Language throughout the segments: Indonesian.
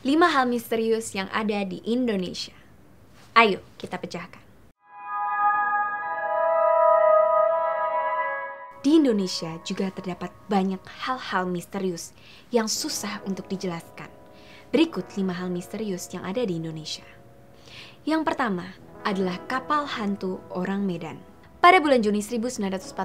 5 hal misterius yang ada di Indonesia. Ayo kita pecahkan. Di Indonesia juga terdapat banyak hal-hal misterius yang susah untuk dijelaskan. Berikut 5 hal misterius yang ada di Indonesia. Yang pertama adalah kapal hantu orang Medan. Pada bulan Juni 1947,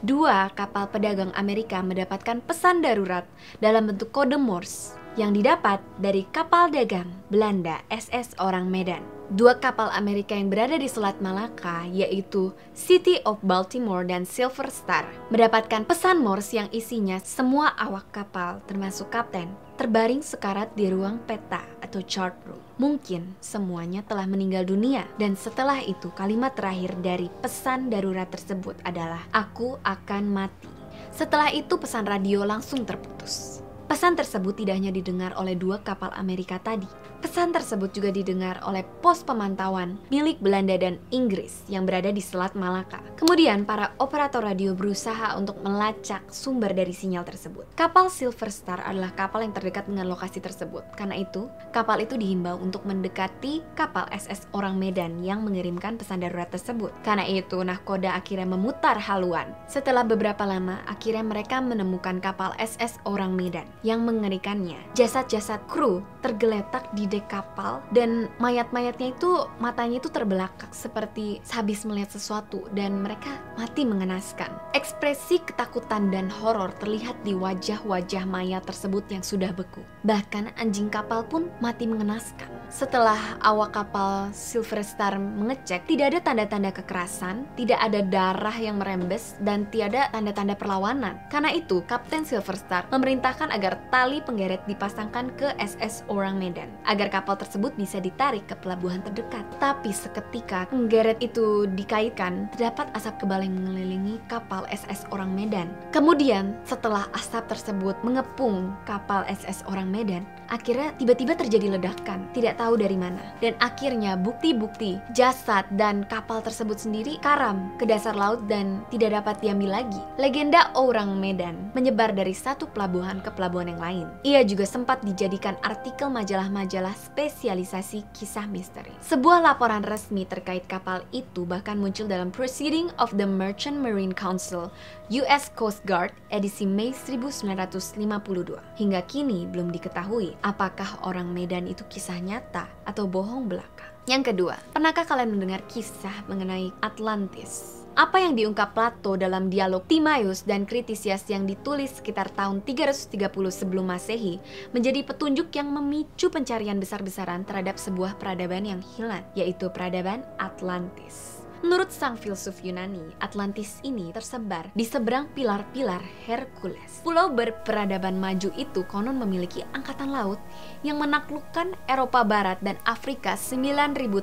2 kapal pedagang Amerika mendapatkan pesan darurat dalam bentuk kode Morse yang didapat dari kapal dagang Belanda SS Orang Medan. 2 kapal Amerika yang berada di Selat Malaka, yaitu City of Baltimore dan Silver Star, mendapatkan pesan Morse yang isinya semua awak kapal, termasuk kapten, terbaring sekarat di ruang peta atau chart room. Mungkin semuanya telah meninggal dunia, dan setelah itu kalimat terakhir dari pesan darurat tersebut adalah "Aku akan mati". Setelah itu pesan radio langsung terputus. Pesan tersebut tidak hanya didengar oleh 2 kapal Amerika tadi. Pesan tersebut juga didengar oleh pos pemantauan milik Belanda dan Inggris yang berada di Selat Malaka. Kemudian para operator radio berusaha untuk melacak sumber dari sinyal tersebut. Kapal Silver Star adalah kapal yang terdekat dengan lokasi tersebut. Karena itu, kapal itu dihimbau untuk mendekati kapal SS Orang Medan yang mengirimkan pesan darurat tersebut. Karena itu, nahkoda akhirnya memutar haluan. Setelah beberapa lama, akhirnya mereka menemukan kapal SS Orang Medan. Yang mengerikannya, jasad-jasad kru tergeletak di dek kapal dan mayat-mayatnya itu matanya itu terbelakang seperti habis melihat sesuatu dan mereka mati mengenaskan. Ekspresi ketakutan dan horor terlihat di wajah-wajah mayat tersebut yang sudah beku. Bahkan anjing kapal pun mati mengenaskan. Setelah awak kapal Silver Star mengecek, tidak ada tanda-tanda kekerasan, tidak ada darah yang merembes, dan tiada tanda-tanda perlawanan. Karena itu, Kapten Silver Star memerintahkan agar tali penggeret dipasangkan ke SS Orang Medan, agar kapal tersebut bisa ditarik ke pelabuhan terdekat. Tapi seketika penggeret itu dikaitkan, terdapat asap kebal yang mengelilingi kapal SS Orang Medan. Kemudian, setelah asap tersebut mengepung kapal SS Orang Medan, akhirnya tiba-tiba terjadi ledakan, tidak tahu dari mana. Dan akhirnya bukti-bukti jasad dan kapal tersebut sendiri karam ke dasar laut dan tidak dapat diambil lagi. Legenda Orang Medan menyebar dari satu pelabuhan ke pelabuhan yang lain. Ia juga sempat dijadikan artikel majalah-majalah spesialisasi kisah misteri. Sebuah laporan resmi terkait kapal itu bahkan muncul dalam Proceeding of the Merchant Marine Council US Coast Guard edisi Mei 1952. Hingga kini belum diketahui apakah Orang Medan itu kisah nyata atau bohong belaka. Yang kedua, pernahkah kalian mendengar kisah mengenai Atlantis? Apa yang diungkap Plato dalam dialog Timaeus dan Critias yang ditulis sekitar tahun 330 sebelum Masehi menjadi petunjuk yang memicu pencarian besar-besaran terhadap sebuah peradaban yang hilang, yaitu peradaban Atlantis. Menurut sang filsuf Yunani, Atlantis ini tersebar di seberang pilar-pilar Hercules. Pulau berperadaban maju itu konon memiliki angkatan laut yang menaklukkan Eropa Barat dan Afrika 9.000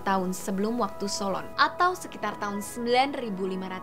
tahun sebelum waktu Solon, atau sekitar tahun 9.500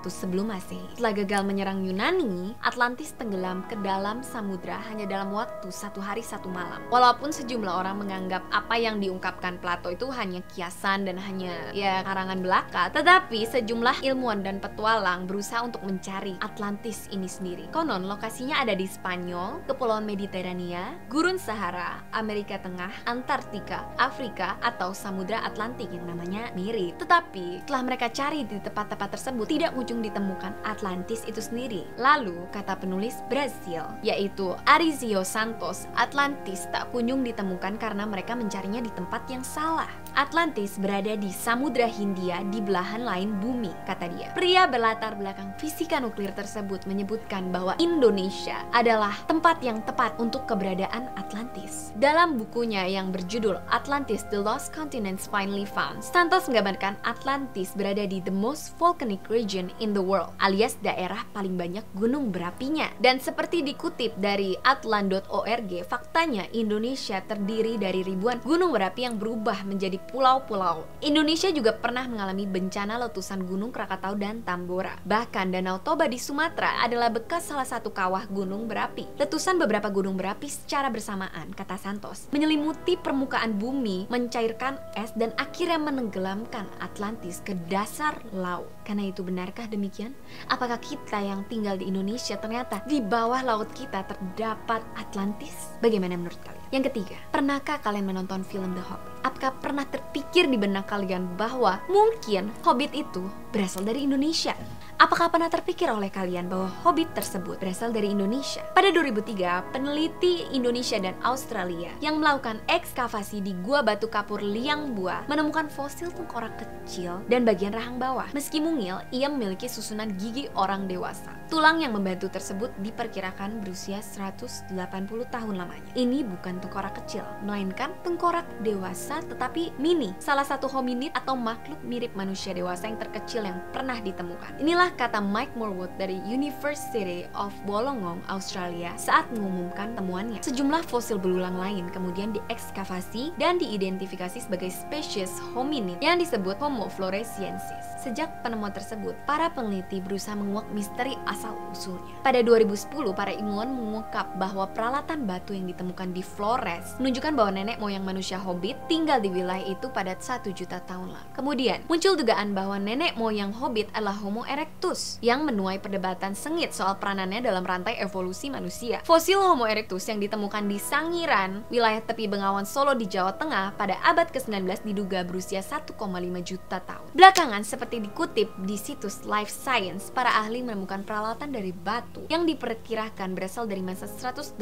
sebelum Masehi. Setelah gagal menyerang Yunani, Atlantis tenggelam ke dalam samudra hanya dalam waktu 1 hari 1 malam. Walaupun sejumlah orang menganggap apa yang diungkapkan Plato itu hanya kiasan dan hanya karangan belaka, tetapi sejumlah ilmuwan dan petualang berusaha untuk mencari Atlantis ini sendiri. Konon lokasinya ada di Spanyol, Kepulauan Mediterania, Gurun Sahara, Amerika Tengah, Antartika, Afrika, atau Samudra Atlantik yang namanya mirip. Tetapi setelah mereka cari di tempat-tempat tersebut, tidak kunjung ditemukan Atlantis itu sendiri. Lalu kata penulis Brasil, yaitu Arizio Santos, Atlantis tak kunjung ditemukan karena mereka mencarinya di tempat yang salah. Atlantis berada di Samudra Hindia di belahan lain bumi, kata dia. Pria berlatar belakang fisika nuklir tersebut menyebutkan bahwa Indonesia adalah tempat yang tepat untuk keberadaan Atlantis. Dalam bukunya yang berjudul Atlantis: The Lost Continents Finally Found, Santos menggambarkan Atlantis berada di the most volcanic region in the world, alias daerah paling banyak gunung berapinya. Dan seperti dikutip dari atlan.org, faktanya Indonesia terdiri dari ribuan gunung berapi yang berubah menjadi pulau-pulau. Indonesia juga pernah mengalami bencana letusan Gunung Krakatau dan Tambora. Bahkan Danau Toba di Sumatera adalah bekas salah satu kawah gunung berapi. Letusan beberapa gunung berapi secara bersamaan, kata Santos, menyelimuti permukaan bumi, mencairkan es dan akhirnya menenggelamkan Atlantis ke dasar laut. Karena itu, benarkah demikian? Apakah kita yang tinggal di Indonesia ternyata di bawah laut kita terdapat Atlantis? Bagaimana menurut kalian? Yang ketiga, pernahkah kalian menonton film The Hobbit? Apakah pernah terpikir di benak kalian bahwa mungkin Hobbit itu berasal dari Indonesia? Apakah pernah terpikir oleh kalian bahwa Hobbit tersebut berasal dari Indonesia? Pada 2003, peneliti Indonesia dan Australia yang melakukan ekskavasi di Gua Batu Kapur Liang Bua menemukan fosil tengkorak kecil dan bagian rahang bawah. Meski mungil, ia memiliki susunan gigi orang dewasa. Tulang yang membantu tersebut diperkirakan berusia 180 tahun lamanya. Ini bukan tengkorak kecil, melainkan tengkorak dewasa tetapi mini, salah satu hominid atau makhluk mirip manusia dewasa yang terkecil yang pernah ditemukan. Inilah kata Mike Morwood dari University of Wollongong, Australia saat mengumumkan temuannya. Sejumlah fosil belulang lain kemudian diekskavasi dan diidentifikasi sebagai spesies hominid yang disebut Homo floresiensis. Sejak penemuan tersebut, para peneliti berusaha menguak misteri asal-usulnya. Pada 2010, para ilmuwan mengungkap bahwa peralatan batu yang ditemukan di Flores menunjukkan bahwa nenek moyang manusia Hobbit tinggal di wilayah itu pada 1 juta tahun lalu. Kemudian, muncul dugaan bahwa nenek moyang Hobbit adalah Homo erectus yang menuai perdebatan sengit soal peranannya dalam rantai evolusi manusia. Fosil Homo erectus yang ditemukan di Sangiran, wilayah tepi Bengawan Solo di Jawa Tengah pada abad ke-19 diduga berusia 1,5 juta tahun. Belakangan, seperti dikutip di situs Life Science, para ahli menemukan peralatan dari batu yang diperkirakan berasal dari masa 118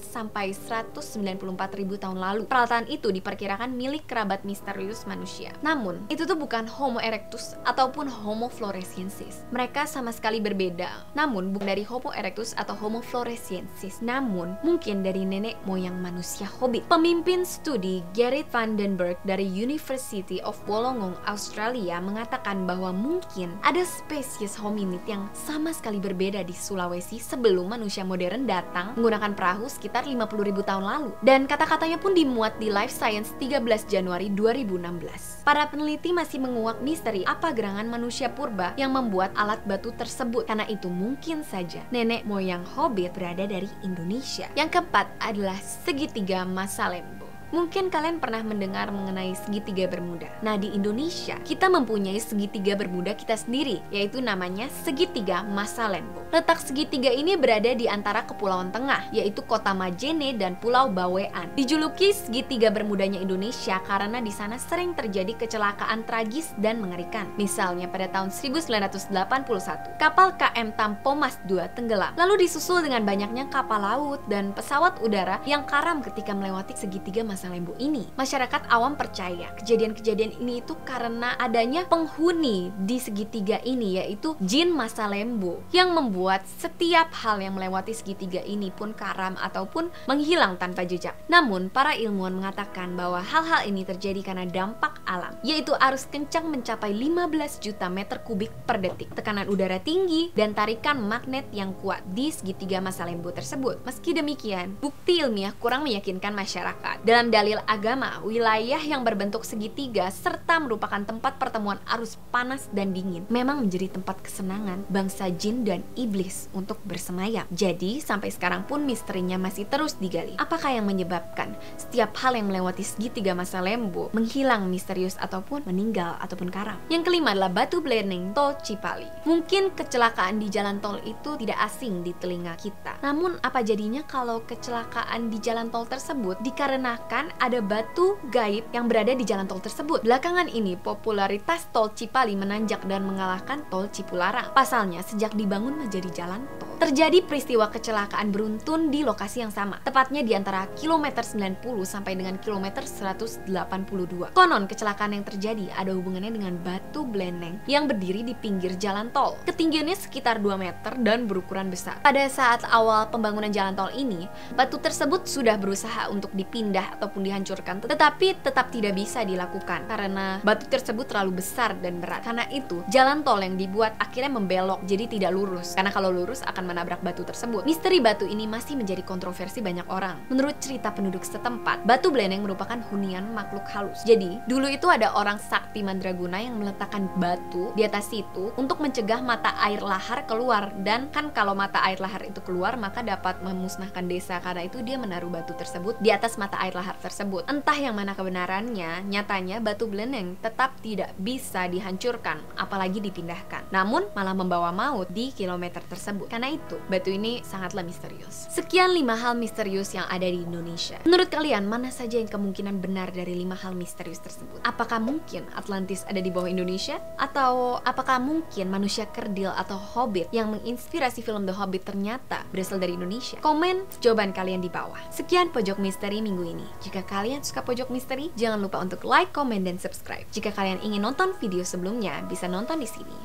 sampai 194 ribu tahun lalu. Peralatan itu diperkirakan milik kerabat misterius manusia. Namun, itu tuh bukan Homo erectus ataupun Homo floresiensis. Mereka sama sekali berbeda. Namun, bukan dari Homo erectus atau Homo floresiensis, namun mungkin dari nenek moyang manusia Hobbit. Pemimpin studi Gerrit van den Berg dari University of Wollongong, Australia mengatakan bahwa mungkin ada spesies hominid yang sama sekali berbeda di Sulawesi sebelum manusia modern datang menggunakan perahu sekitar 50.000 tahun lalu. Dan kata-katanya pun dimuat di Life Science 13 Januari 2016. Para peneliti masih menguak misteri apa gerangan manusia purba yang membuat alat batu tersebut. Karena itu mungkin saja nenek moyang Hobbit berada dari Indonesia. Yang keempat adalah segitiga Masa Lembo. Mungkin kalian pernah mendengar mengenai segitiga Bermuda. Nah, di Indonesia, kita mempunyai segitiga Bermuda kita sendiri, yaitu namanya segitiga Masa Lembo. Letak segitiga ini berada di antara kepulauan tengah, yaitu Kota Majene dan Pulau Bawean. Dijuluki segitiga Bermudanya Indonesia karena di sana sering terjadi kecelakaan tragis dan mengerikan. Misalnya pada tahun 1981, kapal KM Tampomas II tenggelam. Lalu disusul dengan banyaknya kapal laut dan pesawat udara yang karam ketika melewati segitiga Masa Lembo ini. Masyarakat awam percaya kejadian-kejadian ini itu karena adanya penghuni di segitiga ini, yaitu jin Masa Lembo, yang membuat setiap hal yang melewati segitiga ini pun karam ataupun menghilang tanpa jejak. Namun, para ilmuwan mengatakan bahwa hal-hal ini terjadi karena dampak alam, yaitu arus kencang mencapai 15 juta meter kubik per detik, tekanan udara tinggi, dan tarikan magnet yang kuat di segitiga Masa Lembo tersebut. Meski demikian, bukti ilmiah kurang meyakinkan masyarakat. Dalam dalil agama, wilayah yang berbentuk segitiga serta merupakan tempat pertemuan arus panas dan dingin memang menjadi tempat kesenangan bangsa jin dan iblis untuk bersemayam. Jadi, sampai sekarang pun misterinya masih terus digali. Apakah yang menyebabkan setiap hal yang melewati segitiga Masa Lembo menghilang misterius ataupun meninggal ataupun karam? Yang kelima adalah batu bleneng Tol Cipali. Mungkin kecelakaan di jalan tol itu tidak asing di telinga kita. Namun, apa jadinya kalau kecelakaan di jalan tol tersebut dikarenakan ada batu gaib yang berada di jalan tol tersebut? Belakangan ini, popularitas Tol Cipali menanjak dan mengalahkan Tol Cipularang. Pasalnya, sejak dibangun menjadi jalan tol, terjadi peristiwa kecelakaan beruntun di lokasi yang sama, tepatnya di antara kilometer 90 sampai dengan kilometer 182. Konon, kecelakaan yang terjadi ada hubungannya dengan batu bleneng yang berdiri di pinggir jalan tol. Ketinggiannya sekitar 2 meter dan berukuran besar. Pada saat awal pembangunan jalan tol ini, batu tersebut sudah berusaha untuk dipindah ataupun dihancurkan, tetapi tetap tidak bisa dilakukan karena batu tersebut terlalu besar dan berat. Karena itu, jalan tol yang dibuat akhirnya membelok, jadi tidak lurus. Karena kalau lurus akan menabrak batu tersebut. Misteri batu ini masih menjadi kontroversi banyak orang. Menurut cerita penduduk setempat, batu bleneng merupakan hunian makhluk halus. Jadi, dulu itu ada orang sakti mandraguna yang meletakkan batu di atas situ untuk mencegah mata air lahar keluar. Dan kan kalau mata air lahar itu keluar, maka dapat memusnahkan desa. Karena itu dia menaruh batu tersebut di atas mata air lahar tersebut. Entah yang mana kebenarannya, nyatanya batu bleneng tetap tidak bisa dihancurkan, apalagi dipindahkan. Namun, malah membawa maut di kilometer tersebut. Karena itu, batu ini sangatlah misterius. Sekian 5 hal misterius yang ada di Indonesia. Menurut kalian, mana saja yang kemungkinan benar dari 5 hal misterius tersebut? Apakah mungkin Atlantis ada di bawah Indonesia? Atau apakah mungkin manusia kerdil atau hobbit yang menginspirasi film The Hobbit ternyata berasal dari Indonesia? Komen jawaban kalian di bawah. Sekian Pojok Misteri minggu ini. Jika kalian suka Pojok Misteri, jangan lupa untuk like, komen, dan subscribe. Jika kalian ingin nonton video sebelumnya, bisa nonton di sini.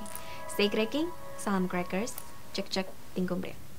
Stay cracking, salam crackers, cek-cek tingkumbret.